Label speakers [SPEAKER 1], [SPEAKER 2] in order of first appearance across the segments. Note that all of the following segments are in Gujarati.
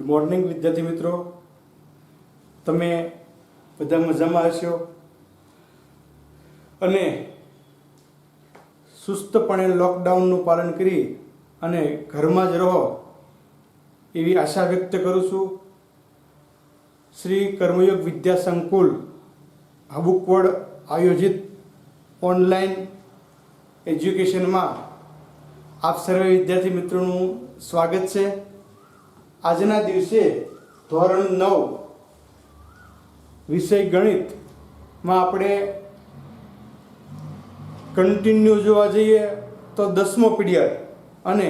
[SPEAKER 1] મોર્નિંગ વિદ્યાર્થી મિત્રો, તમે બધા મજામાં હશો અને સુસ્તપણે લોકડાઉનનું પાલન કરી અને ઘરમાં જ રહો એવી આશા વ્યક્ત કરું છું. શ્રી કર્મયોગ વિદ્યા સંકુલ હાબુકવડ આયોજિત ઓનલાઈન એજ્યુકેશનમાં આપ સર્વે વિદ્યાર્થી મિત્રોનું સ્વાગત છે. આજના દિવસે ધોરણ 9 વિષય ગણિતમાં આપણે કન્ટિન્યુ જોવા જઈએ તો 10મો પીરિયડ અને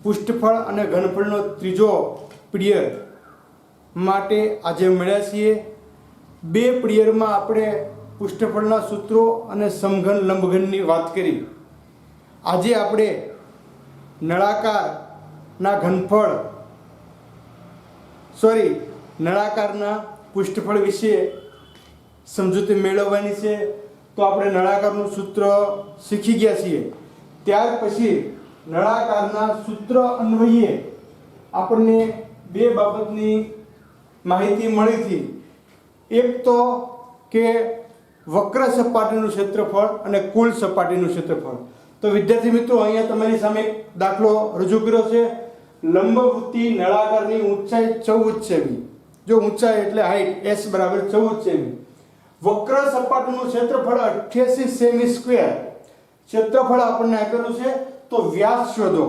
[SPEAKER 1] પૃષ્ઠફળ અને ઘનફળનો ત્રીજો પીરિયડ માટે આજે મળ્યા છીએ. બે પીરિયડમાં આપણે પૃષ્ઠફળના સૂત્રો અને સમઘન લંબઘનની વાત કરી. આજે આપણે નળાકારના ઘનફળ નળાકારના પૃષ્ઠફળ વિશે સમજૂતી મેળવવાની છે. તો આપણે નળાકારનું સૂત્ર શીખી ગયા છીએ. ત્યાર પછી નળાકારના સૂત્ર અન્વયે આપણને બે બાબતની માહિતી મળી હતી. એક તો કે વક્ર સપાટીનું ક્ષેત્રફળ અને કુલ સપાટીનું ક્ષેત્રફળ. તો વિદ્યાર્થી મિત્રો, અહીંયા તમારી સામે એક દાખલો રજૂ કર્યો છે. લંબવૃત્તિ નળાકારની ઊંચાઈ 14 સેમી. જો ઊંચાઈ એટલે હાઈટ s બરાબર 14 સેમી. વક્ર સપાટીનું ક્ષેત્રફળ 88 સેમી સ્ક્વેર. ક્ષેત્રફળ આપણને આપેલું છે, તો વ્યાસ શોધો.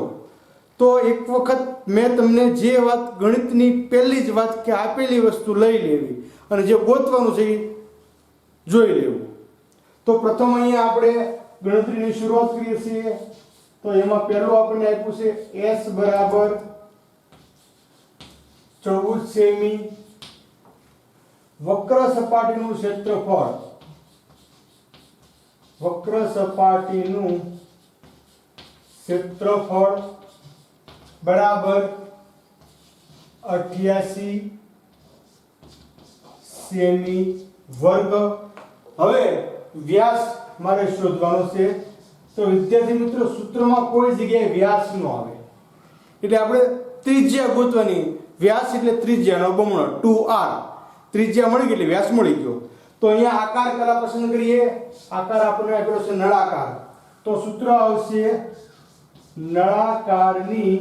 [SPEAKER 1] તો એક વખત મેં તમને જે વાત ગણિતની પહેલી જ વાત કે આપેલી વસ્તુ લઈ લેવી અને જે ગોતવાનું છે એ જોઈ લેવું. તો પ્રથમ અહીંયા આપણે ગણતરીની શરૂઆત કરીએ છીએ. તો એમાં પહેલું આપણને આપ્યું છે s બરાબર 14 સેમી. વક્ર સપાટીનું ક્ષેત્રફળ બરાબર 88 સેમી વર્ગ. હવે વ્યાસ મારે શોધવાનો છે. તો વિદ્યાર્થી મિત્રો, સૂત્રમાં કોઈ જગ્યાએ વ્યાસ ન આવે એટલે આપણે ત્રિજ્યા ગોતવાની. વ્યાસ એટલે ત્રિજ્યાનો બમણો 2r. ત્રિજ્યા મળી ગઈ એટલે વ્યાસ મળી ગયો. તો અહીંયા આકાર કલા પસંદ કરીએ. આકાર આપણને આપ્યો છે નળાકાર. તો સૂત્ર આવશે નળાકારની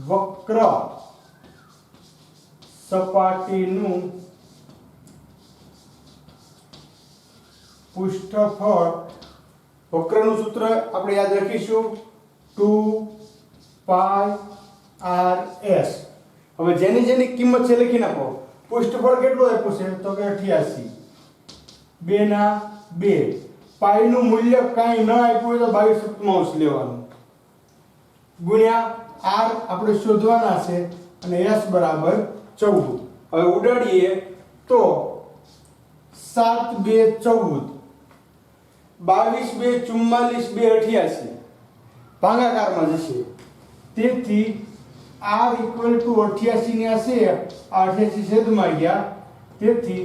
[SPEAKER 1] વક્ર સપાટીનું પૃષ્ઠફળ. વક્રનું સૂત્ર આપણે યાદ રાખીશું 2πrs. હવે જેની જેની કિંમત છે લખી નાખો. પૃષ્ઠફળ કેટલું આપ્યું છે? તો કે 88. 2 ના 2. પાઈ નું મૂલ્ય કાંઈ ન આપ્યું હોય તો 22 લેવાનું ગુણ્યા r આપણે શોધવાના છે અને s બરાબર 14. હવે ઉડાડીએ તો 7 2 14, 22 2 44, 2 88 ભાગાકારમાં જશે. તેથી r = 88 ને હશે 88 છેદમાં ગયા. તેથી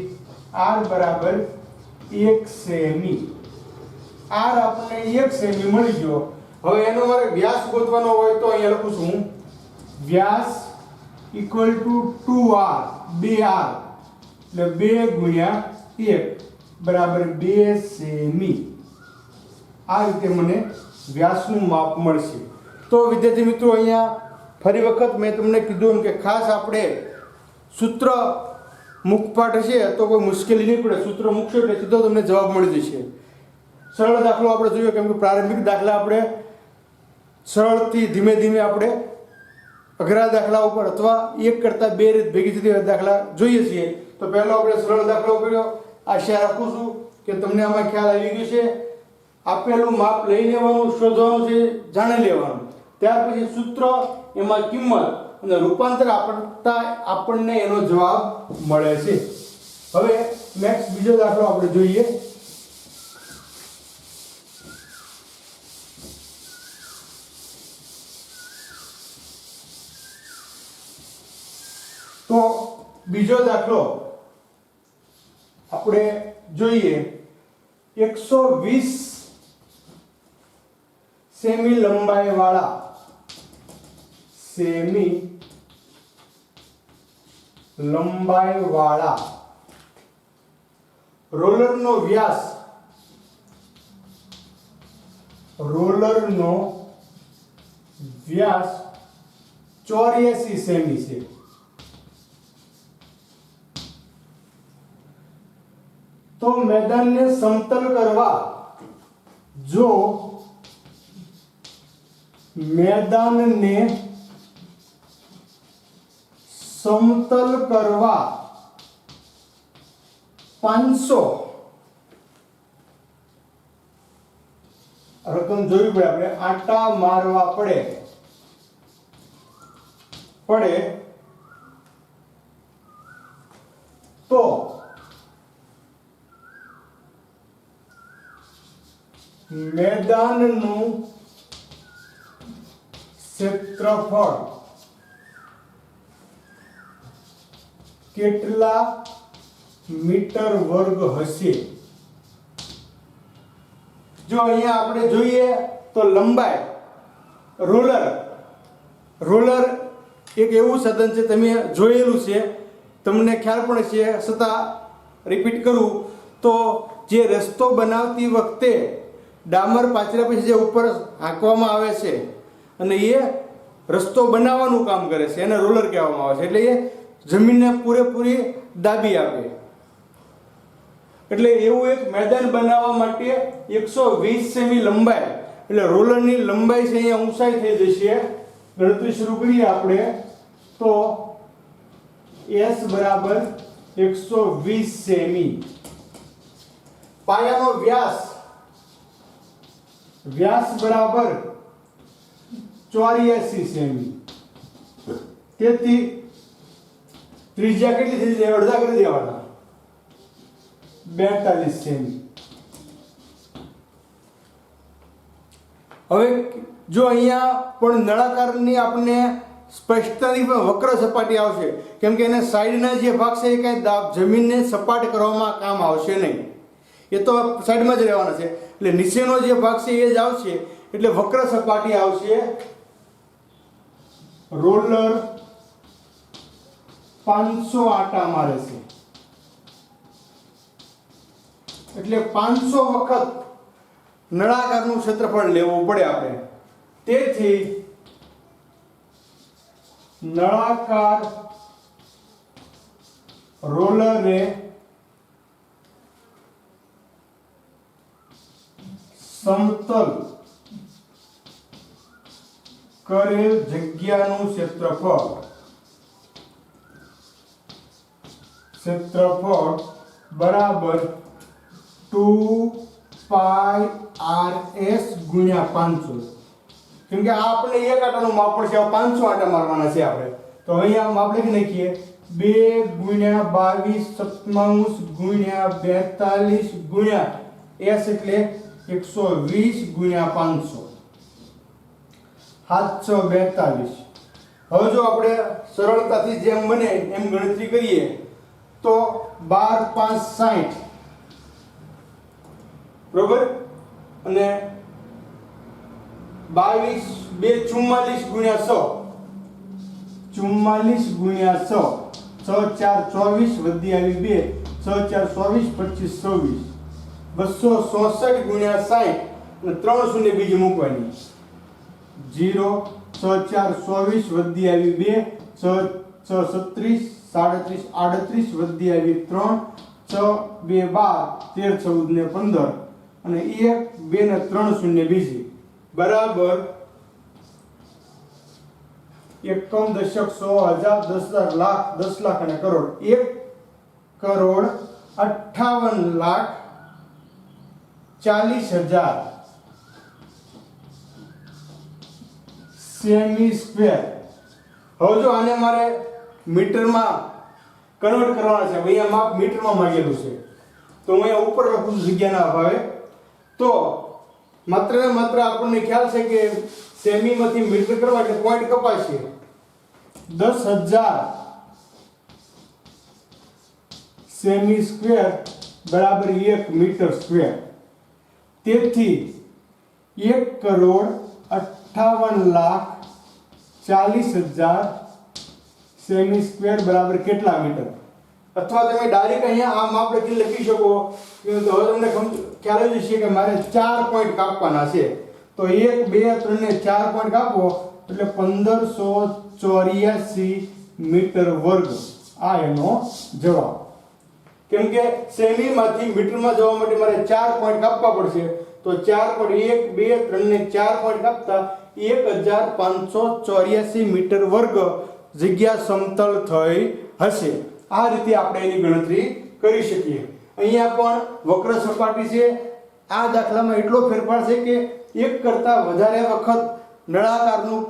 [SPEAKER 1] r બરાબર 1 સેમી. r આપણને 1 સેમી મળી ગયો. હવે એનો મારે વ્યાસ ગોતવાનો હોય તો અહીંયા લખું છું વ્યાસ = 2r 2r એટલે 2 ગુણ્યા 1 બરાબર 2 સેમી. આ રીતે મને વ્યાસનું માપ મળશે. તો વિદ્યાર્થી મિત્રો, અહીંયા ફરી વખત મેં તમને કીધું એમ કે ખાસ આપણે સૂત્ર મુખપાઠ હશે તો કોઈ મુશ્કેલી નહીં પડે. સૂત્ર મૂકશો એટલે સીધો તમને જવાબ મળી જશે. સરળ દાખલો આપણે જોઈએ, કેમ કે પ્રારંભિક દાખલા આપણે સરળથી ધીમે ધીમે આપણે અઘરા દાખલા ઉપર અથવા એક કરતાં બે રીત ભેગી થતી દાખલા જોઈએ છીએ. તો પહેલો આપણે સરળ દાખલો કર્યો. આશા રાખું છું કે તમને આમાં ખ્યાલ આવી ગયો છે. આપેલું માપ લઈ લેવાનું, શોધવાનું છે, જાણી લેવાનું. ત્યાર પછી સૂત્ર, એમાં કિંમત અને રૂપાંતર આપતા આપણને એનો જવાબ મળે છે. હવે નેક્સ્ટ બીજો દાખલો આપણે જોઈએ. તો બીજો દાખલો આપણે જોઈએ. 120 સેમી લંબાઈ વાળા લંબાઈ વાળા રોલરનો વ્યાસ 84 સેમી છે. તો મેદાનને સમતલ કરવા જો મેદાનને સમતલ કરવા 500 રકમ જોવી પડે, આપણે આટા મારવા પડે તો મેદાનનું ક્ષેત્રફળ કેટલા મીટર વર્ગ હશે? જો અહીંયા આપણે જોઈએ તો લંબાઈ રોલર એક એવું સાધન છે, તમે જોયેલું છે, તમને ખ્યાલ પણ છે, છતાં રિપીટ કરું તો જે રસ્તો બનાવતી વખતે ડામર પાછળ પછી જે ઉપર હાંકવામાં આવે છે અને એ રસ્તો બનાવવાનું કામ કરે છે, એને રોલર કહેવામાં આવે છે. એટલે એ જમીનને પૂરેપૂરી દાબી આપે. એટલે એવું એક મેદાન બનાવવા માટે 120 સેમી લંબાઈ, એટલે રોલરની લંબાઈ છે અહીંયા ઊંચાઈ થઈ જશે. ગણતરી શરૂ કરીએ આપણે તો S બરાબર 120 સેમી. પાયાનો વ્યાસ બરાબર 84 સેમી. તેથી ત્રિજ્યા કેટલી થઈ જાય? અડધા કરી દેવાના, 42 સેમી. હવે જો અહીંયા પણ નળાકારની આપણે સ્પષ્ટતાની પણ વક્ર સપાટી આવશે, કેમ કે એને સાઈડના જે ભાગ છે એ કાંઈ જમીનને સપાટ કરવામાં કામ આવશે નહીં, એ તો સાઈડમાં જ રહેવાના છે. એટલે નીચેનો જે ભાગ છે એ જ આવશે, એટલે વક્ર સપાટી આવશે. રોલર 500 આટા મારે છે, એટલે 500 વખત નળાકારનું ક્ષેત્રફળ લેવું પડે આપણે. તેથી નળાકાર રોલરે સમતલ કરેલ જગ્યાનું ક્ષેત્રફળ બરાબર 2π/s ગુણ્યા 500. કેમ કે આ આપણે એક આટાનું માપ પડશે, 500 આટા મારવાના છે આપણે. તો અહીંયા માપ લખી નાખીએ, 2 ગુણ્યા 22 ગુણ્યા 42 ગુણ્યા s એટલે 120 ગુણ્યા 500 742. હવે જો આપણે સરળતાથી જેમ બને એમ ગણતરી કરીએ તો 12 5 60 બરોબર, અને 22 2 44 ગુણ્યા 100 44 ગુણ્યા 100 6 4 24 વધી આવી 2 6 4 24 25 26 264 ગુણ્યા 60 અને 3 શૂન્ય બીજી મૂકવાની 0 6 4 24 વધી આવી 2 6 36 37 વધી આવી 3 6 2 12 13 14 ને 15 અને 1 2 ને 3 શૂન્ય બીજી બરાબર 51 દશક 100 હજાર 10 લાખ 10 લાખ અને કરોડ 1,58,40,000 સેમી સ્ક્વેર. હવે જો આને મારે મીટરમાં કન્વર્ટ કરવાના છે, અહીંયા માપ મીટરમાં માંગેલું છે, તો હું અહીંયા ઉપર લખું છું જગ્યાના અભાવે. તો માત્ર ને માત્ર આપણને ખ્યાલ છે કે સેમીમાંથી મીટર કરવા એટલે પોઈન્ટ કપાશે 10,000 સેમી સ્ક્વેર બરાબર 1 મીટર સ્ક્વેર. તેથી 1,58,40,000 સેમી સ્ક્વેર બરાબર કેટલા મીટર, અથવા તમે ડાયરેક્ટ અહીંયા આ માપ લખી શકો કે તો હવે તમને ખ્યાલ આવી જશે કે મારે 4 પોઈન્ટ કાપવાના છે, તો 1 2 3 ને 4 પોઈન્ટ કાપો એટલે 1584 મીટર વર્ગ આ એનો જવાબ. કેમ કે સેમી માંથી મીટરમાં જવા માટે મારે 4 પોઈન્ટ કાપવા પડશે, તો 4 પોઈન્ટ 1 2 3 ને 4 પોઈન્ટ કાપતા 1584 મીટર વર્ગ જગ્યા સમતલ થઈ હશે. આ રીતે આપણે એની ગણતરી કરી શકીએ. અહીંયા પણ વક્ર સપાટી છે. આ દાખલામાં એટલો ફેરફાર છે કે એક કરતા વધારે વખત નળાકારનું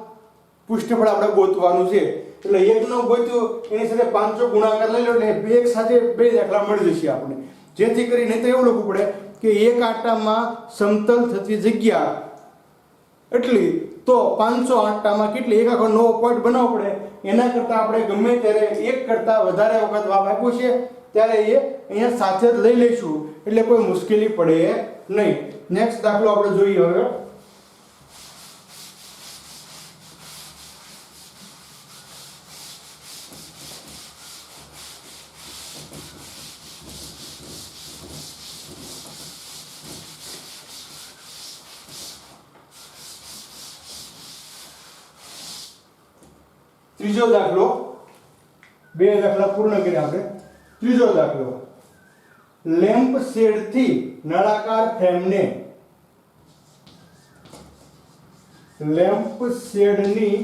[SPEAKER 1] પૃષ્ઠફળ આપણે ગોતવાનું છે. એટલે એકનો ગોત્યો એની સાથે 500 ગુણાકાર લઈ લો એટલે એક સાથે બે દાખલા મળી જશે આપણે. જેથી કરીને તો એવું લખવું પડે કે એક આંટામાં સમતલ થતી જગ્યા એટલી, તો 500 આંટામાં કેટલી, એક આખો નવો પોઈન્ટ બનાવવો પડે. એના કરતાં આપણે ગમે ત્યારે એક કરતાં વધારે વખત માપ આપ્યું છે ત્યારે એ અહીંયા સાથે જ લઈ લઈશું એટલે કોઈ મુશ્કેલી પડે નહીં. નેક્સ્ટ દાખલો આપણે જોઈએ હવે. ત્રીજો દાખલો, બે દાખલા પૂર્ણ કર્યા આપણે. ત્રીજો દાખલો, લેમ્પ શેડ થી નળાકાર ફ્રેમને લેમ્પ શેડની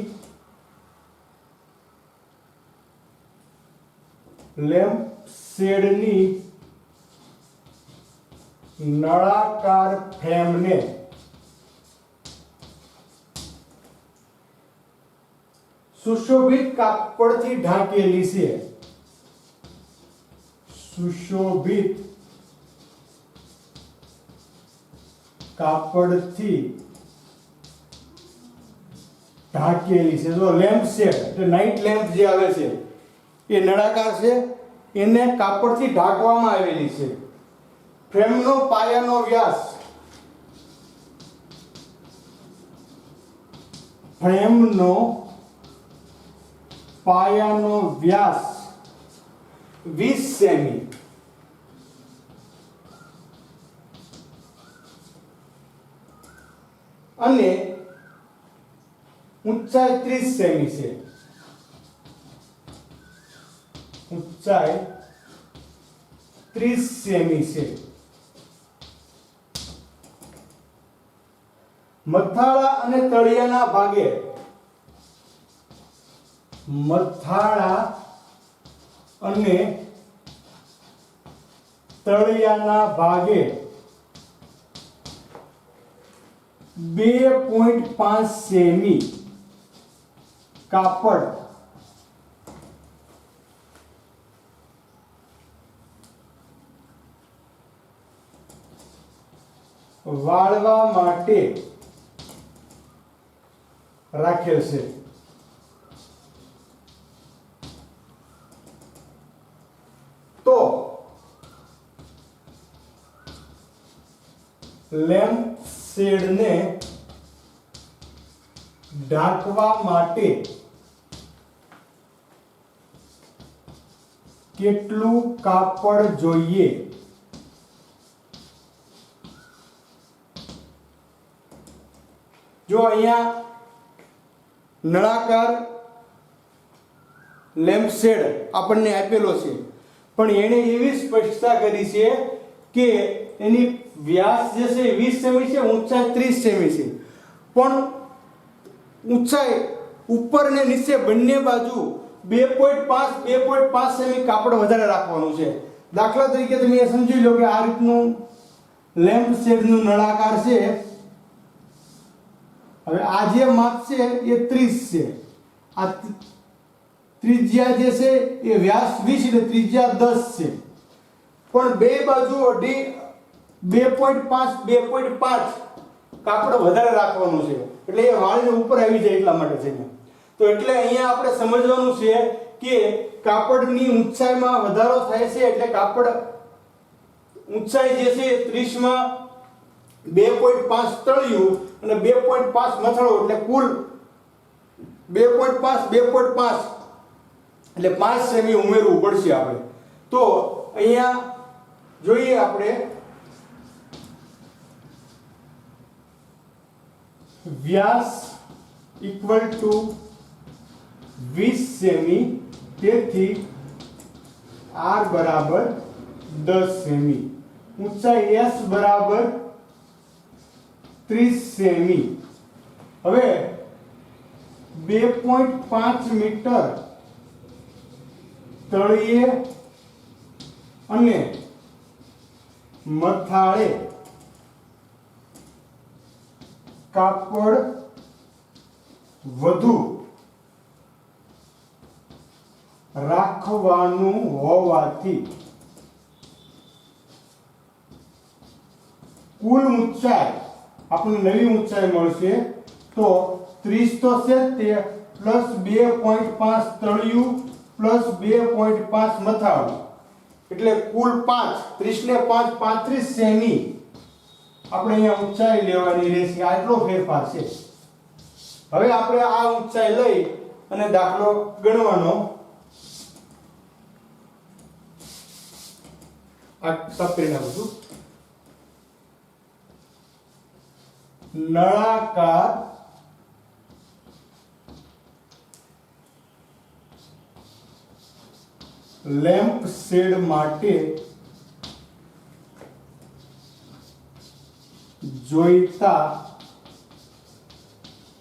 [SPEAKER 1] નળાકાર ફ્રેમને સુશોભિત કાપડથી ઢાંકેલી છે. સુશોભિત કાપડથી ઢાંકેલી છે. જો લેમ્પ શેડ એટલે નાઇટ લેમ્પ જે આવે છે એ નળાકાર છે, એને કાપડથી ઢાંકવામાં આવેલી છે. ફ્રેમનો પાયાનો વ્યાસ પાયાનો વ્યાસ 20 સેમી અને ઊંચાઈ 30 સેમી છે. ઊંચાઈ 30 સેમી છે. મથાળા અને તળિયાના ભાગે મથાળા અને તળિયાના ભાગે 2.5 સેમી કાપડ વાળવા માટે રાખેલ છે. તો લેમ્પ શેડને ઢાંકવા માટે કેટલું કાપડ જોઈએ? જો અહીંયા નળાકાર લેમ્પ શેડ આપણને આપેલો છે, પણ એણે એવી સ્પષ્ટતા કરી છે કે એની વ્યાસ જે છે 20 સેમી છે, ઊંચાઈ 30 સેમી છે, પણ ઊંચાઈ ઉપર અને નીચે બંને બાજુ 2.5 સેમી કાપડ વધારે રાખવાનું છે. દાખલા તરીકે તમે એ સમજી લો કે આ રીતનું લેમ્પ શેડનું નળાકાર છે. હવે આ જે માપ છે એ 30 છે, આ ત્રિજ્યા જે છે એ વ્યાસ 20 એટલે ત્રિજ્યા 10 છે, પણ બે બાજુ 2.5 કાપડ વધારે રાખવાનું છે એટલે એ વાળને ઉપર આવી જાય એટલા માટે છે. તો એટલે અહીંયા આપણે સમજવાનું છે કે કાપડની ઊંચાઈમાં વધારો થાય છે એટલે કાપડ ઊંચાઈ જે છે 30 માં 2.5 તળિયું અને 2.5 મથાળો એટલે કુલ 2.5 એટલે 5 સેમી ઉમેરવું પડશે આપણે. તો અહીંયા જોઈએ આપણે વ્યાસ ઇક્વલ ટુ 20 સેમી, તેથી r બરાબર 10 સેમી, ઊંચાઈ s બરાબર 30 સેમી. હવે 2.5 મીટર તળિયે અને મથાળે કાપડ વધુ રાખવાનું હોવાથી કુલ ઊંચાઈ આપણને નવી ઊંચાઈ મળશે. તો 30 તો છે તે પ્લસ 2.5 તળિયું પ્લસ 2.5 મથાળું, એટલે કુલ 5, 30 ને 5 35 સેમી આપણે અહીંયા ઊંચાઈ લેવાની રહેશે. આટલો ફેરફાર છે. હવે આપણે આ ઊંચાઈ લઈ અને દાખલો ગણવાનો. આ સપરી નાખું છું. નળાકાર લેમ્પ શેડ માટે જોઈતા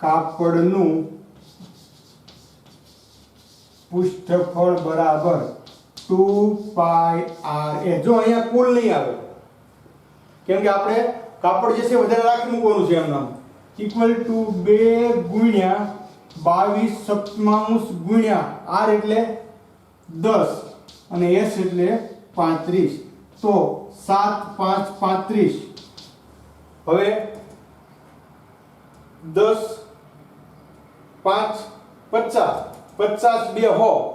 [SPEAKER 1] કાપડનું પૃષ્ઠફળ બરાબર 2πr. જો અહીંયા કુલ નહીં આવે, કેમ કે આપણે કાપડ જે છે વધારે રાખી મૂકવાનું છે. એમનામ ઇક્વલ ટુ 2 ગુણ્યા 22 ગુણ્યા r એટલે 10 અને s એટલે 35, તો 7 5 35. હવે 10 5 50, 50 2 100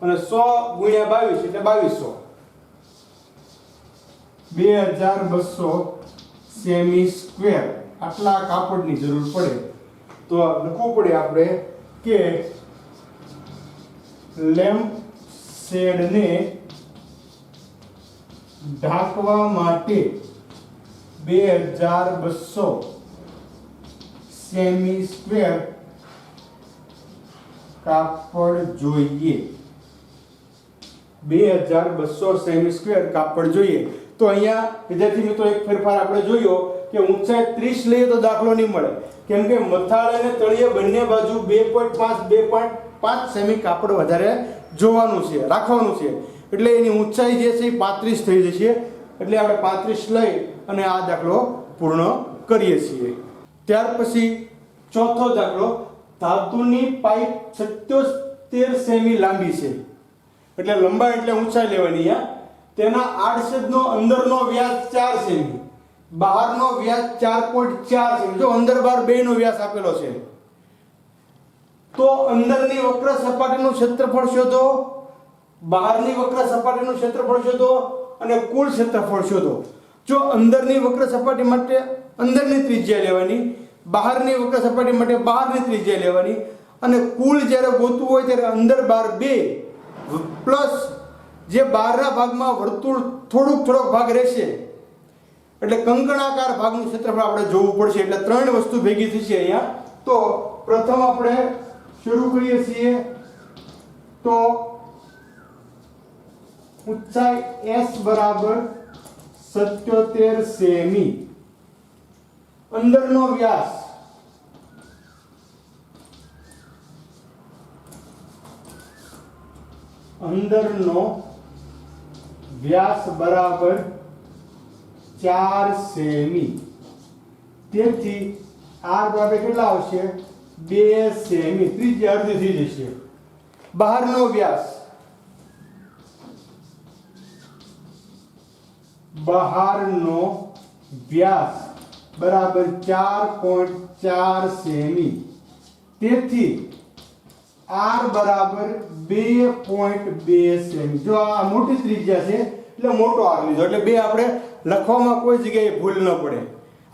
[SPEAKER 1] અને 100 ગુણ્યા 22 એટલે 2200 સેમી સ્ક્વેર આટલા કાપડની જરૂર પડે. તો લખવું પડે આપણે કે લેમ્પ શેડને ઢાંકવા માટે 2200 સેમી સ્ક્વેર કાપડ જોઈએ. 2200 સેમી સ્ક્વેર કાપડ જોઈએ. તો અહીંયા વિદ્યાર્થી મિત્રો એક ફેરફાર આપણે જોયો કે ઊંચાઈ 30 લઈએ તો દાખલો નહીં મળે, કેમ કે મથાળે અને તળિયે બંને બાજુ 2.5 સેમી કાપડ વધારે જોવાનું છે, રાખવાનું છે. એટલે એની ઊંચાઈ જે છે એ 35 થઈ જશે. એટલે આપણે 35 લઈ અને આ દાખલો પૂર્ણ કરીએ છીએ. ત્યાર પછી ચોથો દાખલો, ધાતુની પાઇપ 77 સેમી લાંબી છે. એટલે લંબાઈ એટલે ઊંચાઈ લેવાની. તેના આડછેદનો અંદરનો વ્યાસ 4 સેમી, બહારનો વ્યાસ 4.4 સેમી. જો અંદર બહાર બેયનો વ્યાસ આપેલો છે, તો અંદરની વક્ર સપાટીનું ક્ષેત્રફળ શોધો, બહારની વક્ર સપાટીનું ક્ષેત્રફળ શોધો અને કુલ ક્ષેત્રફળ શોધો. જો અંદરની વક્ર સપાટી માટે અંદરની ત્રિજ્યા લેવાની, બહારની વક્ર સપાટી માટે બહારની ત્રિજ્યા લેવાની, અને કુલ જ્યારે ગોતવું હોય ત્યારે અંદર બહાર 2 પ્લસ જે બહારના ભાગમાં વર્તુળ થોડોક ભાગ રહેશે, એટલે કંકણાકાર ભાગનું ક્ષેત્રફળ આપણે જોવું પડશે. એટલે 3 વસ્તુ ભેગી થશે અહીંયા. તો પ્રથમ આપણે શરૂ કરીએ છીએ. તો ઊંચાઈ s બરાબર 77 સેમી, અંદરનો વ્યાસ બરાબર 4 સેમી, તેથી r બરાબર કેટલા આવશે? 2 સેમી. ત્રિજ્યા અડધી થઈ જશે. બહારનો વ્યાસ બરાબર 4.4 સેમી, તેથી r બરાબર 2.2 સેમી. જો આ મોટી ત્રિજ્યા છે એટલે મોટો r લીધો, એટલે 2 આપણે લખવામાં કોઈ જગ્યાએ ભૂલ ન પડે.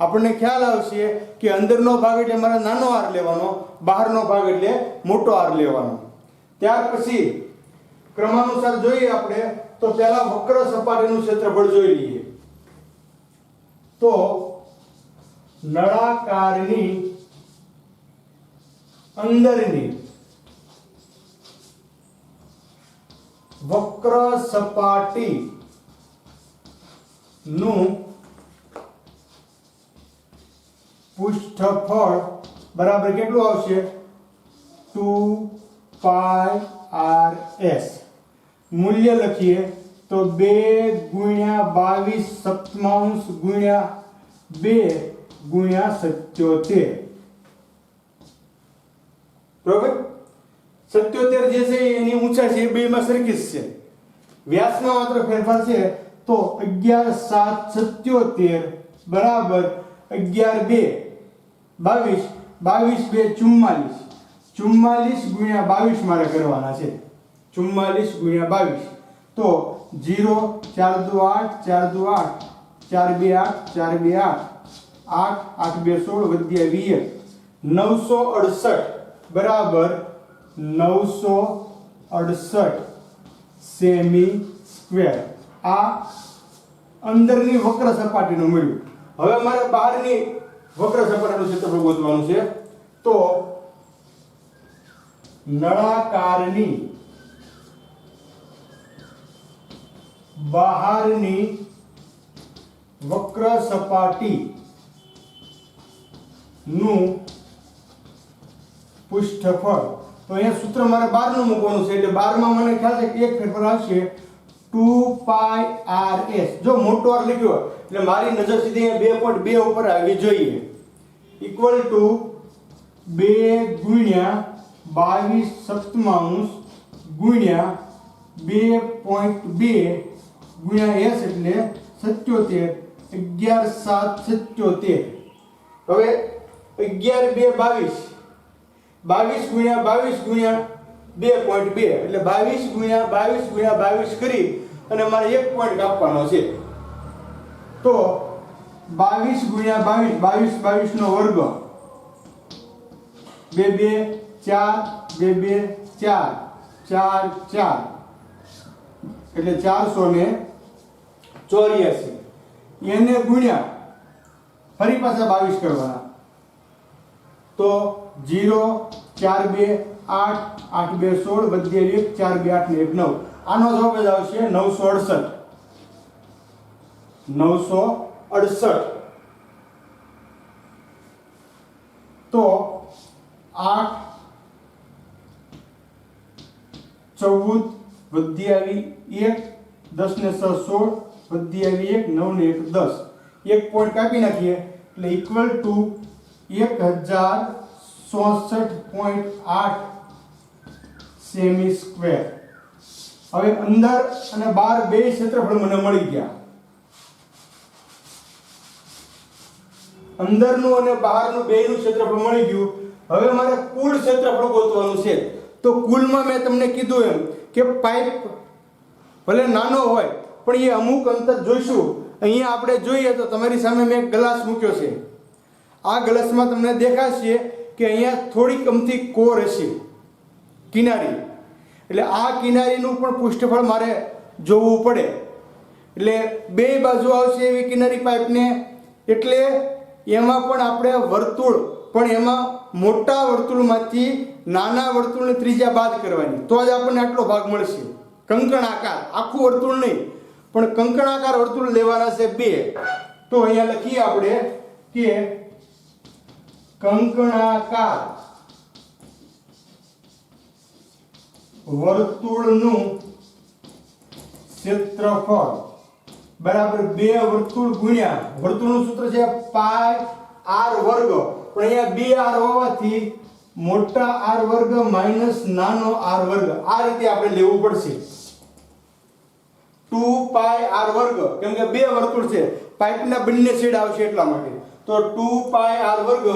[SPEAKER 1] આપણને ખ્યાલ આવશે કે અંદરનો ભાગ એટલે મારે નાનો r લેવાનો, બહારનો ભાગ એટલે મોટો r લેવાનો. ત્યાર પછી ક્રમાનુસાર જોઈએ આપણે તો પહેલા વક્ર સપાટીનું ક્ષેત્રફળ જોઈ લઈએ. તો નળાકારની અંદરની વક્ર સપાટી નું પૃષ્ઠફળ બરાબર કેટલું આવશે? 2πrs. મૂલ્ય લખીએ તો 2 ગુણ્યા 22 સપ્તમાંશ ગુણ્યા 2 ગુણ્યા 77. બરોબર? 77 જે છે એની ઊંચાઈ છે એ બેમાં સરખી જ છે. વ્યાસમાં માત્ર ફેરફાર છે. તો 11 7 77 બરાબર 11 2 22 22 2 44. 44 ગુણ્યા 22 મારે કરવાના છે. 44 ગુણ્યા 22 તો 0 4 2 8 4 2 8 4 2 8 4 2 8 8 8 2 16 વધ્યા 20 968 બરાબર 968 સેમી સ્ક્વેર. આ અંદરની વક્ર સપાટીનું મળ્યું. હવે મારે બહારની વક્ર સપાટીનું ક્ષેત્રફળ ગોતવાનું છે. તો નળાકારની બહારની વક્ર સપાટી નું પૃષ્ઠફળ. તો અહીંયા સૂત્ર મારે 12 નું મૂકવાનું છે. એટલે 12 માં મને ખ્યાલ છે કે એક ફેરફાર આવશે 2πrs. જો મોટો r લખ્યો એટલે મારી નજર સીધી અહીંયા 2.2 ઉપર આવી જોઈએ. ઇક્વલ ટુ 2 ગુણ્યા 22 સપ્તમાંશ ગુણ્યા 2.2 ગુણ્યા s એટલે 77. 11 7 77. હવે 11 2 22 22 ગુણ્યા 22 ગુણ્યા 2.2 એટલે 22 ગુણ્યા 22 ગુણ્યા 22 કરી અને મારે 1 પોઈન્ટ કાપવાનો છે. તો 22 ગુણ્યા 22 22 નો વર્ગ 2 2 4 2 2 4 4 4 એટલે 484. એને ગુણ્યા ફરી પાછા 22 કરવાના. તો 0 4 2 8 8 2 16 વધ્યા 1 4 2 8 ને 1 9. આનો જવાબ જ આવશે 968. 968. તો 8 14 વધી આવી 1 10 ને 6 16 વધી આવી 1 9 ને 1 10. 1 પોઈન્ટ કાપી નાખીએ એટલે ઇક્વલ ટુ 1064.8 સેમી સ્ક્વેર. હવે અંદર અને બહાર બે ક્ષેત્રફળ મને મળી ગયા. અંદરનું અને બહારનું બેયનું ક્ષેત્રફળ મળી ગયું. હવે મારે કુલ ક્ષેત્રફળ ગોતવાનું છે. તો કુલમાં મેં તમને કીધું એમ કે પાઇપ ભલે નાનો હોય પણ એ અમુક અંતર જોઈશું. અહીંયા આપણે જોઈએ તો તમારી સામે મેં ગ્લાસ મૂક્યો છે. આ ગ્લાસમાં તમને દેખાશે કે અહીંયા થોડીક અમથી કોર હશે, કિનારી. એટલે આ કિનારીનું પણ પૃષ્ઠફળ મારે જોવું પડે. એટલે બે બાજુ આવશે એવી કિનારી પાઇપને. એટલે એમાં પણ આપણે વર્તુળ, પણ એમાં મોટા વર્તુળમાંથી નાના વર્તુળની ત્રિજ્યા બાદ કરવાની, તો જ આપણને આટલો ભાગ મળશે. કંકણાકાર, આખું વર્તુળ નહીં પણ કંકણાકાર વર્તુળ લેવાના છે 2. તો અહીંયા લખીએ આપણે કે કંકણાકાર વર્તુળનું ક્ષેત્રફળ બરાબર 2 વર્તુળ ગુણ્યા વર્તુળનું સૂત્ર છે પાઈ r વર્ગ, પણ અહીંયા 2r હોવાથી મોટા r વર્ગ માઈનસ નાનો r વર્ગ. આ રીતે આપણે લેવું પડશે. 2πr વર્ગ, કેમ કે 2 વર્તુળ છે, પાઇપના બંને છેડ આવશે એટલા માટે. તો 2πr વર્ગ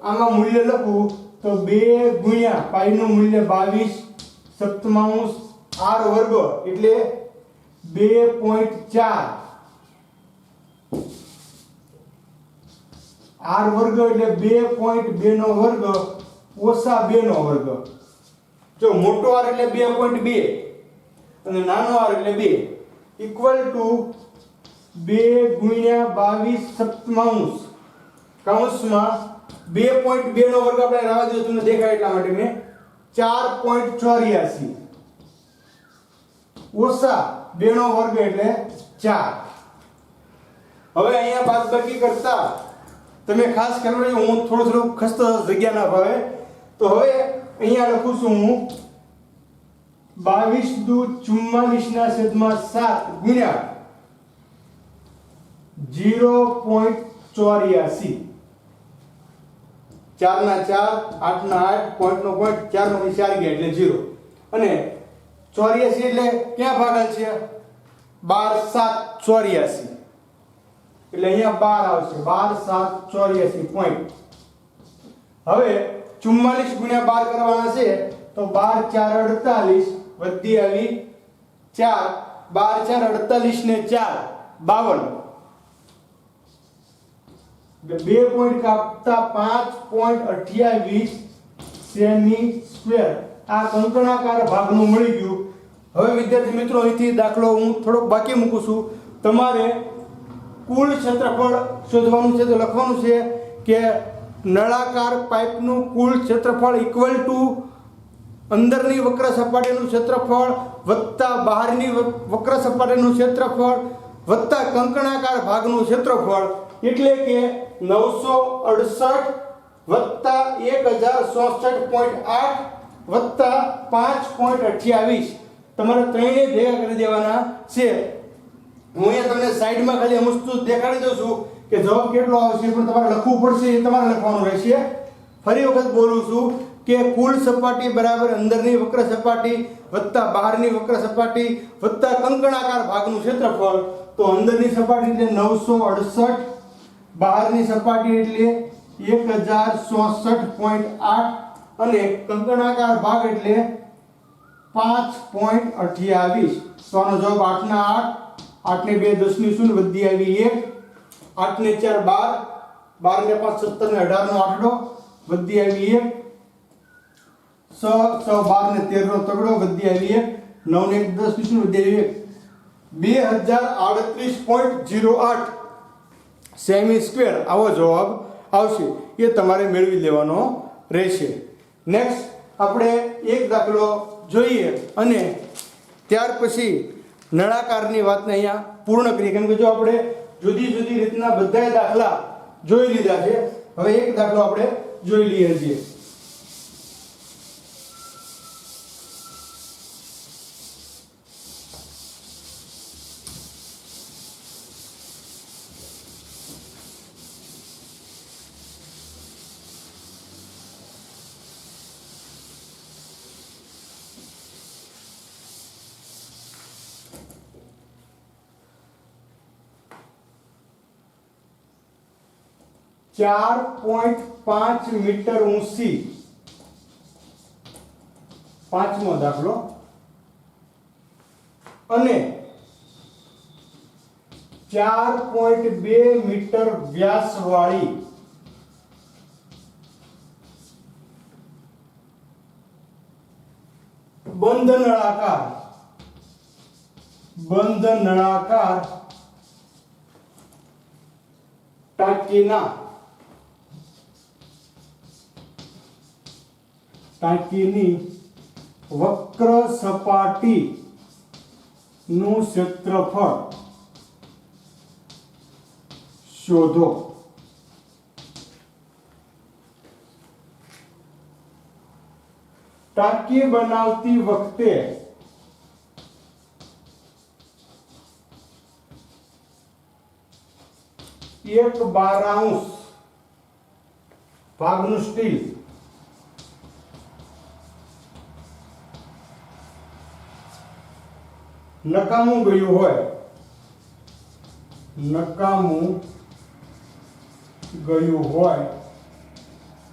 [SPEAKER 1] આમાં મૂલ્ય લખું તો 2 ગુણ્યા પાઈનું મૂલ્ય 22 સપ્તમાંશ r વર્ગ એટલે 2.4 r વર્ગ એટલે 2.2 નો વર્ગ ઓછા 2 નો વર્ગ. જો મોટો r એટલે 2.2 અને નાનો r એટલે 2 ઇક્વલ ટુ 2 ગુણ્યા 22 સપ્તમાંશ કૌંસમાં 2.2 નો વર્ગ આપણે રાવા દો તમને દેખાય એટલા માટે મેં 4.84 ઓછા 2 નો વર્ગ એટલે 4. હવે અહીંયા બાદબાકી કરતા તમે ખાસ કરો હું થોડું ખસ્તો જગ્યા ના ભાવે તો હવે અહીંયા લખું છું હું 22 દુ 44 ના છેદમાં 7 ગુણ્યા 0.84 4 ના 4 8 ના 8 પોઈન્ટ નો પોઈન્ટ 4 માંથી 4 ગયા એટલે 0 અને 84 એટલે ક્યાં ભાગાલ છે 12 7 84 એટલે અહીંયા 12 આવશે 12 7 84 પોઈન્ટ. હવે 44 ગુણ્યા 12 કરવાના છે તો 12 4 48 વધી આવી 4 12 4 48 ને 4 52 2 પોઈન્ટ કાપતા 5.28 સેમી સ્ક્વેર આ કંકણાકાર ભાગનું મળી ગયું. હવે વિદ્યાર્થી મિત્રો અહીંથી દાખલો હું થોડોક બાકી મૂકું છું. તમારે કુલ ક્ષેત્રફળ શોધવાનું છે તો લખવાનું છે કે નળાકાર પાઇપનું કુલ ક્ષેત્રફળ ઇક્વલ ટુ અંદરની વક્ર સપાટીનું ક્ષેત્રફળ વત્તા બહારની વક્ર સપાટીનું ક્ષેત્રફળ વત્તા કંકણાકાર ભાગનું ક્ષેત્રફળ એટલે કે 968 વત્તા 1066.8 વત્તા 5.28 તમારે ત્રણેય ભેગા કરી દેવાના છે. હું અહીંયા તમને સાઈડમાં ખાલી અમુક વસ્તુ દેખાડી દઉં છું કે જવાબ કેટલો આવશે પણ તમારે લખવું પડશે એ તમારે લખવાનું રહેશે. ફરી વખત બોલું છું કે કુલ સપાટી બરાબર અંદરની વક્ર સપાટી વત્તા બહારની વક્ર સપાટી વત્તા કંકણાકાર ભાગનું ક્ષેત્રફળ. તો અંદરની સપાટી એટલે 968 બહારની સપાટી એટલે 1066.8 અને કંકણાકાર ભાગ એટલે 5.28. તો આનો જવાબ 8 ના 8 8 ને 2 10 ની 0 વધી આવી 1 8 ને 4 12 12 ને 5 17 ને 18 નો આંકડો વધી આવી 1 6 6 12 ને 13 નો તગડો વધી આવી 1 9 ને 10 ની 0 વધી આવી 2038.08 સેમી સ્ક્વેર આવો જવાબ આવશે. એ તમારે મેળવી લેવાનો રહેશે. નેક્સ્ટ આપણે એક દાખલો જોઈએ અને ત્યાર પછી નળાકારની વાતને અહીંયા પૂર્ણ કરીએ. કેમ કે જો આપણે જુદી જુદી રીતના બધા દાખલા જોઈ લીધા છે, હવે એક દાખલો આપણે જોઈ લઈએ છીએ. ચાર 4.5 મીટર ઊંચી પાંચમો દાખલો અને 4.2 મીટર વ્યાસવાળી બંધ નળાકાર ટાંકીની વક્ર સપાટી નું ક્ષેત્રફળ શોધો. ટાંકી બનાવતી વખતે એક 12 ભાગનું સ્ટીલ નકામું ગયું હોય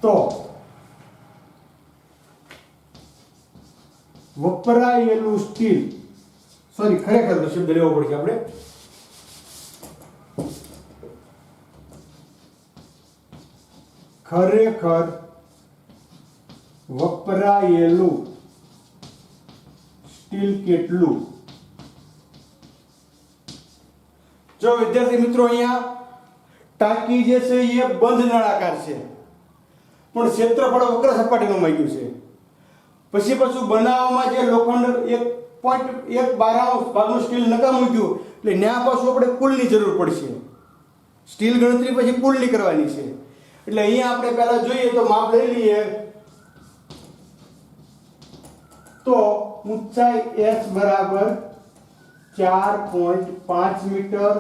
[SPEAKER 1] તો વપરાયેલું સ્ટીલ ખરેખર શબ્દ લેવો પડશે આપણે ખરેખર વપરાયેલું સ્ટીલ કેટલું જો વિદ્યાર્થી મિત્રો અહીંયા ટાંકી જે છે એ બંધ નળાકાર છે પણ ક્ષેત્રફળ વક્ર સપાટીનું માંગ્યું છે. પછી પાછું બનાવવામાં જે લોખંડ 1.1/12 ભાગનું સ્ટીલ નકામું ગયું એટલે ત્યાં પાછું આપણે કુલની જરૂર પડશે. સ્ટીલ ગણતરી પછી કુલની કરવાની છે. એટલે અહીંયા આપણે પહેલા જોઈએ તો માપ લઈ લઈએ. તો ઊંચાઈ h બરાબર 4.5 મીટર,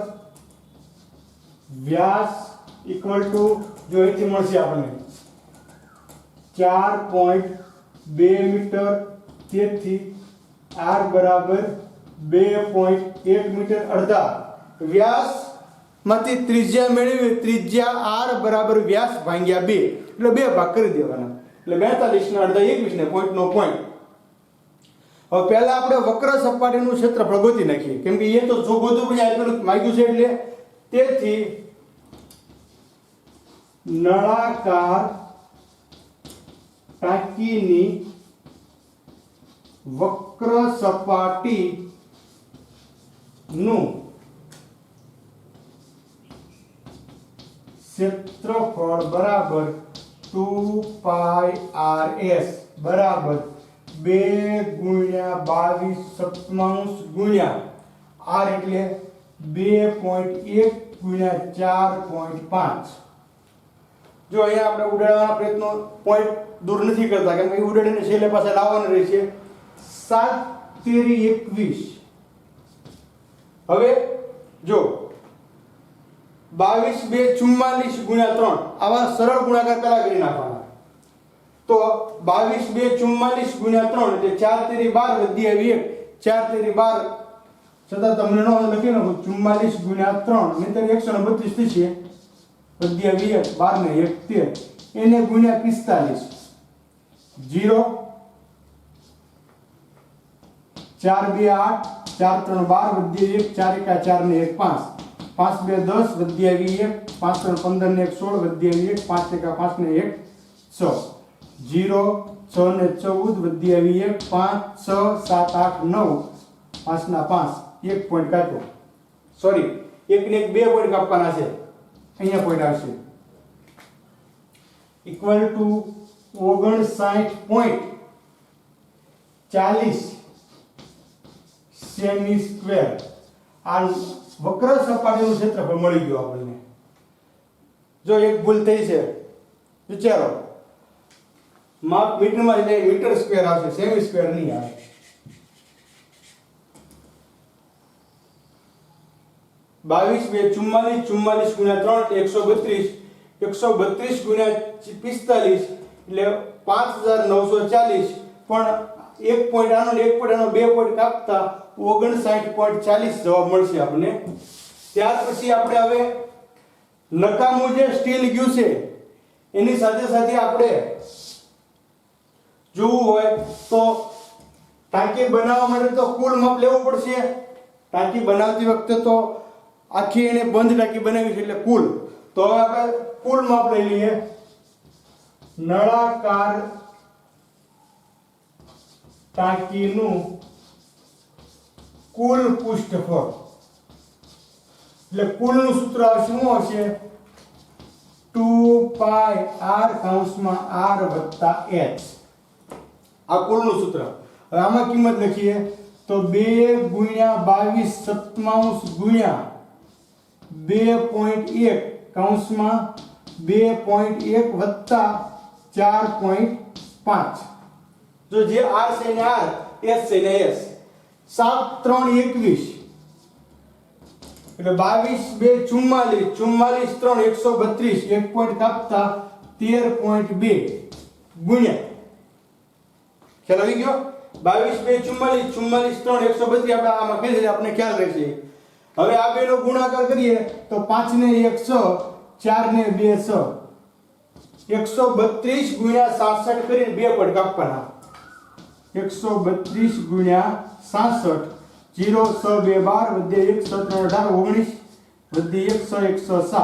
[SPEAKER 1] વ્યાસ ઇક્વલ ટુ જો અહીંથી મળશે આપણને 4.2 મીટર, તેથી r બરાબર 2.1 મીટર અડધા. વ્યાસ માંથી ત્રિજ્યા મેળવી, ત્રિજ્યા r બરાબર વ્યાસ ભાગ્યા 2 એટલે 2 ભાગ કરી દેવાના એટલે 42 ના અડધા 21 ને પોઈન્ટ નો પોઈન્ટ. હવે પહેલા આપણે વક્ર સપાટીનું ક્ષેત્રફળ ગોતી નાખીએ કેમ કે એ તો જો ગોતવું પડે આપેલું માંગ્યું છે એટલે. તેથી નળાકાર ટાંકીની વક્ર સપાટીનું ક્ષેત્રફળ બરાબર 2πrs બરાબર 2 × 22 ગુણ્યા r એટલે 2.1 ગુણ્યા 4.5. જો અહીંયા આપણે ઉડાડવાના પ્રયત્નો પોઈન્ટ દૂર નથી કરતા કેમ કે ઉડાડીને છેલ્લે પાસે લાવવાનું રહે છે. 7 તેરી 21. હવે જો 22 2 44 ગુણ્યા 3 આવા સરળ ગુણાકાર પેલા કરી નાખવાના. તો 22 2 44 ગુણ્યા 3 એટલે 4 તેરી 12 વધી આવી 1 4 તેરી 12 છતાં તમને નો લખી નાખો 44 ગુણ્યા 3 નહીતર 132 થશે વધી આવી 1 12 ને 1 13 એને ગુણ્યા 45 0 4 2 8 4 3 12 વધી 1 4 1 4 ને 1 5 5 2 10 વધી આવી 1 5 3 15 ને 1 16 વધી આવી 1 5 1 5 ને 1 6 0 6 ને 14 વધી આવી 1 5 6 7 8 9 5 ના 5 1 પોઈન્ટ કાઢો. સોરી 1 ને 1 2 પોઈન્ટ કાપવાના છે. અહીંયા પોઈન્ટ આવશે ઇક્વલ ટુ 59.40 સેમી સ્ક્વેર. આ વક્ર સપાટીનું ક્ષેત્રફળ મળી ગયું આપણને. જો એક ભૂલ થઈ છે વિચારો, માપ મીટરમાં એટલે મીટર સ્ક્વેર આવશે, સેમી સ્ક્વેર નહીં આવે. બાવીસ 2 44 44 ગુણ્યા 3 132 132 ગુણ્યા 45 એટલે 5940 પણ 1 પોઈન્ટ આનો 1 પોઈન્ટ આનો 2 પોઈન્ટ કાપતા 59.40 જવાબ મળશે આપણને. ત્યાર પછી આપણે હવે નકામું જે સ્ટીલ ગયું છે એની સાથે સાથે આપણે જોવું હોય તો ટાંકી બનાવવા માટે તો કુલ માપ લેવું પડશે. ટાંકી બનાવતી વખતે તો આખી એને બંધ ટાંકી બનાવી છે એટલે કુલ. તો હવે આપણે કુલ માપ લઈ લઈએ. નળાકાર ટાંકીનું કુલ પૃષ્ઠફળ એટલે કુલનું સૂત્ર શું હશે 2πr r + h. આ કુલનું સૂત્ર. હવે આમાં કિંમત લખીએ તો 2 × 22 ગુણ્યા 2.1 કૌંસમાં 2.1 વત્તા 4.5. જો જે r છે ને r, s છે ને s. 7 3 21 એટલે 22 2 44 44 3 132 1 પોઈન્ટ કાપતા 13.2 ગુણ્યા ખ્યાલ આવી ગયો. 22 2 44 44 3 132 આપણે આમાં કહી દઈએ આપણે ખ્યાલ રહેશે. હવે આ બેનો ગુણાકાર કરીએ તો 5 ને 1 6 4 ને 2 6 132 ગુણ્યા 66 કરીને 2 પોઈન્ટ કાપવાના. 132 ગુણ્યા 66 0 6 2 12 વધે 1 7 3 18 19 વધે 1 6 1 6 7.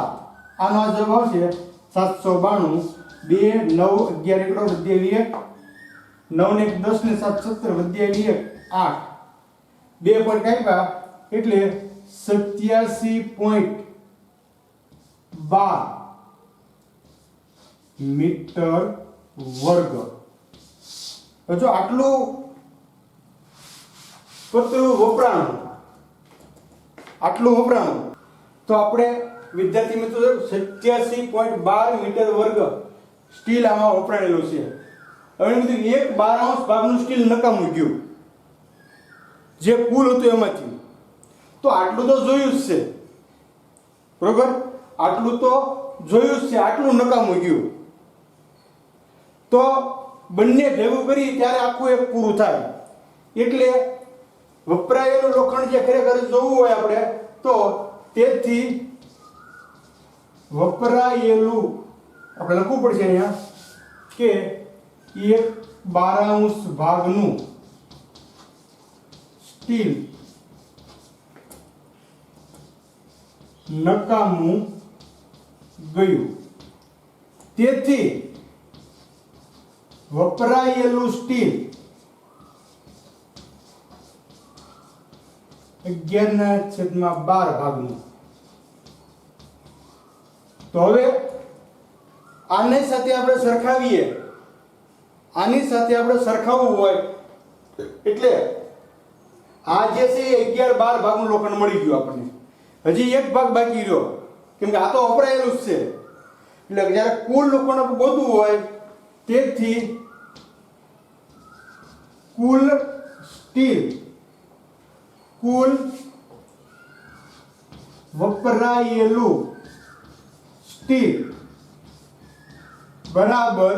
[SPEAKER 1] આનો જવાબ આવશે 792. 2 9 11 વધે 1 9 ને 10 ને 7 17 વધે 1 8 2 પોઈન્ટ કાપ્યા એટલે 87.12 મીટર વર્ગ. જો આટલું પતલું વપરાણું તો આપણે વિદ્યાર્થી મિત્રો 87.12 મીટર વર્ગ સ્ટીલ આમાં વપરાયેલું છે. હવે એનું કીધું 1/12 ભાગનું સ્ટીલ નકામું ગયું જે કુલ હતું એમાંથી. તો આટલું તો જોયું જ છે, બરોબર? આટલું તો જોયું જ છે, આટલું નકામું ગયું. તો બંને ભેગું કરી ત્યારે આખું એક પૂરું થાય. એટલે વપરાયેલું લોખંડ જે ખરેખર જોવું હોય આપણે તો તેથી વપરાયેલું આપણે લખવું પડશે અહીંયા કે 1/12 ભાગનું સ્ટીલ નકામું ગયું. તેથી વપરાયેલું સ્ટીલ 11/12 ભાગનું. તો હવે આની સાથે આપણે સરખાવીએ, આની સાથે આપણે સરખાવવું હોય એટલે આ જે છે 11/12 ભાગનું લોખંડ મળી ગયું આપણને. હજી એક ભાગ બાકી રહ્યો કેમ કે આ તો વપરાયેલું જ છે. એટલે જ્યારે કુલ લોખંડ આપણે ગોતવું હોય તેથી કુલ વપરાયેલું સ્ટીલ બરાબર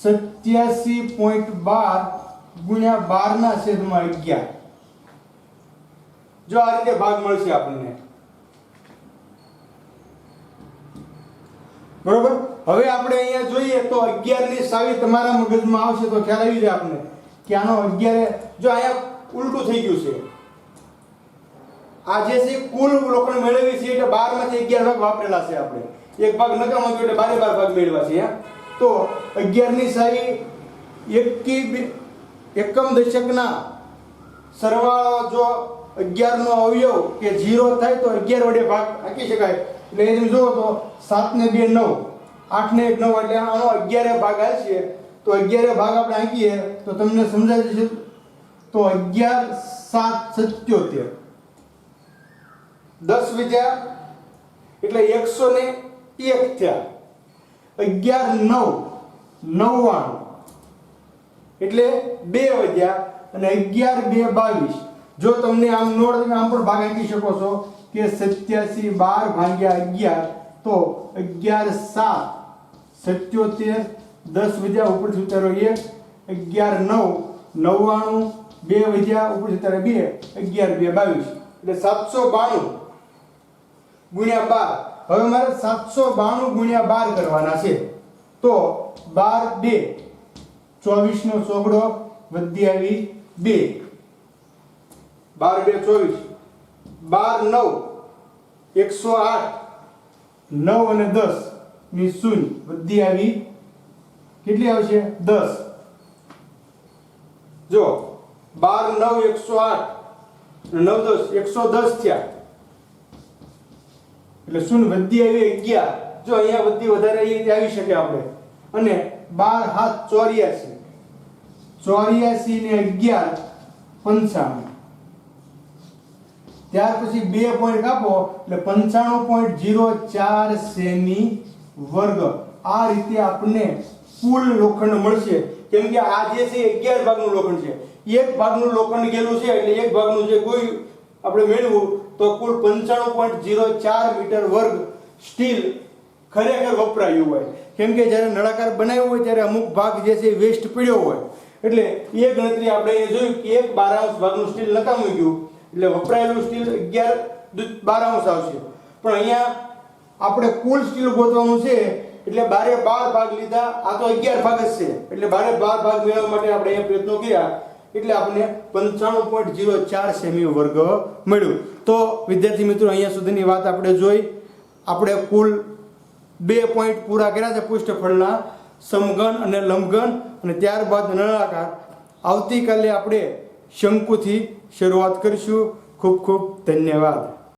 [SPEAKER 1] 87.12 ગુણ્યા 12/11. જો આ રીતે ભાગ મળશે આપણને, બરોબર? હવે આપણે અહીંયા જોઈએ તો 11 ની સાવી તમારા મગજમાં આવશે તો ખ્યાલ આવી જાય આપણને કે આનો 11 જો અહીંયા ઉલટું થઈ ગયું છે. આ જે છે કુલ લોખંડ મેળવી છે એટલે 12 માંથી 11 ભાગ વાપરેલા છે આપણે. એક ભાગ નકામો ગયો એટલે 12 ભાગ મેળવ્યા છે. તો 11 ની સાવી એકમ દશકના સરવાળો જો 11 નો અવયવ કે 0 થાય તો 11 વડે ભાગ આંકી શકાય. એટલે એ તમે જુઓ તો 7 ને 2 9, 8 ને 1 9 એટલે આનો 11 ભાગ આવશે. તો 11 ભાગ આપણે આંકીએ તો તમને સમજાય જશે. તો 11 7 77 10 વધ્યા એટલે 101 થયા. 11 9 99 એટલે 2 વધ્યા અને 11 2 22. જો તમને આમ નોડ તમે આમ પણ ભાગ આંકી શકો છો કે 87 12 ભાગ્યા 11 તો 11 7 77 10 વધ્યા ઉપરથી ઉતારો 1 11 9 99 2 વધ્યા ઉપરથી ઉતારો 2 11 2 22 એટલે 792 ગુણ્યા 12. હવે મારે 792 ગુણ્યા 12 કરવાના છે. તો 12 2 24 નો ચોગડો વધી આવી 2 12 2 24 12 9 108 9 અને 10 ની શૂન્ય વધી આવી કેટલી આવશે 10. જો 12 9 108 9 10 110 થયા એટલે શૂન્ય વધી આવી 11. જો અહીંયા વધી વધારે આવી શકે આપણે. અને 12 7 84 ને 11 95. ત્યાર પછી 2 પોઈન્ટ કાપો એટલે 95.04 સેમી વર્ગ. આ રીતે આપણને કુલ લોખંડ મળશે. કેમ કે આ જે છે 11 ભાગનું લોખંડ છે. એક ભાગનું લોખંડ ગયેલું છે એટલે એક ભાગનું જે કોઈ આપણે મેળવું તો કુલ 95.04 મીટર વર્ગ સ્ટીલ ખરેખર વપરાયું હોય. કેમ કે જ્યારે નળાકાર બનાવ્યું હોય ત્યારે અમુક ભાગ જે છે વેસ્ટ પડ્યો હોય. એટલે એ ગણતરી આપણે એ જોયું કે 1/12 ભાગનું સ્ટીલ નકામું ગયું એટલે વપરાયેલું સ્ટીલ 11/12 આવશે. પણ અહીંયા આપણે કુલ સ્ટીલ ગોતવાનું છે એટલે 12 ભાગ લીધા. આ તો 11 ભાગ જ છે એટલે 12 ભાગ મેળવવા માટે આપણે અહીંયા પ્રયત્નો કર્યા એટલે આપણને 95.04 સેમી વર્ગ મળ્યું. તો વિદ્યાર્થી મિત્રો અહીંયા સુધીની વાત આપણે જોઈ. આપણે કુલ 2 પોઈન્ટ પૂરા કર્યા છે પૃષ્ઠફળના, સમઘન અને લંબઘન, અને ત્યારબાદ નળાકાર. આવતીકાલે આપણે શંકુથી શરૂઆત કરીશું. ખૂબ ખૂબ ધન્યવાદ.